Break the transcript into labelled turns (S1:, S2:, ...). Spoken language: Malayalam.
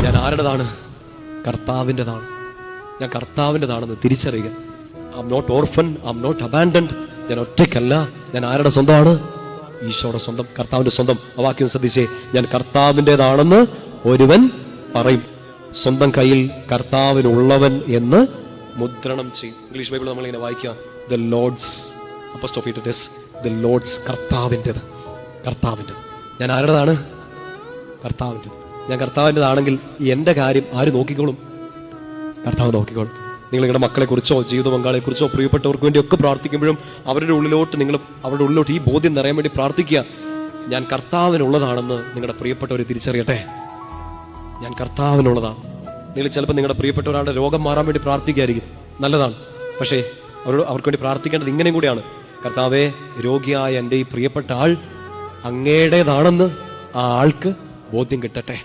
S1: ഞാൻ ആരുടേതാണ്? കർത്താവിൻ്റെതാണ്. ഞാൻ കർത്താവിൻ്റെതാണെന്ന് തിരിച്ചറിയുക. I am not orphan, I am not abandoned. ഞാൻ ഒറ്റയ്ക്കല്ല. ഞാൻ ആരുടെ സ്വന്തമാണ്? ഈശോയുടെ സ്വന്തം, കർത്താവിൻ്റെ സ്വന്തം. ആ വാക്യം ശ്രദ്ധിച്ചേ. ഞാൻ കർത്താവിൻ്റെതാണെന്ന് ഒരുവൻ പറയും. സ്വന്തം കയ്യിൽ കർത്താവിനുള്ളവൻ എന്ന് മുദ്രണം ചെയ്യും. ഇംഗ്ലീഷ് ബൈബിൾ നമ്മളിങ്ങനെ വായിക്കാം, ദ ലോർഡ്സ് അപ്പോസ്ട്രോഫി ടെസ്, ദ ലോർഡ്സ്, കർത്താവിൻ്റെത്, കർത്താവിൻ്റെത്. ഞാൻ ആരുടേതാണ്? കർത്താവിൻ്റെത്. ഞാൻ കർത്താവിൻ്റെതാണെങ്കിൽ എൻ്റെ കാര്യം ആര് നോക്കിക്കോളും? കർത്താവ് നോക്കിക്കോളും. നിങ്ങൾ നിങ്ങളുടെ മക്കളെക്കുറിച്ചോ ജീവിത പങ്കാളിയെക്കുറിച്ചോ പ്രിയപ്പെട്ടവർക്ക് വേണ്ടിയൊക്കെ പ്രാർത്ഥിക്കുമ്പോഴും അവരുടെ ഉള്ളിലോട്ട് ഈ ബോധ്യം നിറയാൻ വേണ്ടി പ്രാർത്ഥിക്കുക. ഞാൻ കർത്താവിനുള്ളതാണെന്ന് നിങ്ങളുടെ പ്രിയപ്പെട്ടവരെ തിരിച്ചറിയട്ടെ. ഞാൻ കർത്താവിനുള്ളതാണ്. നിങ്ങൾ ചിലപ്പോൾ നിങ്ങളുടെ പ്രിയപ്പെട്ട ഒരാളുടെ രോഗം മാറാൻ വേണ്ടി പ്രാർത്ഥിക്കായിരിക്കും, നല്ലതാണ്. പക്ഷേ അവർക്ക് വേണ്ടി പ്രാർത്ഥിക്കേണ്ടത് ഇങ്ങനെയും കൂടിയാണ്. കർത്താവേ, രോഗിയായ എൻ്റെ ഈ പ്രിയപ്പെട്ട ആൾ അങ്ങയുടേതാണെന്ന് ആ ആൾക്ക് ബോധ്യം കിട്ടട്ടെ.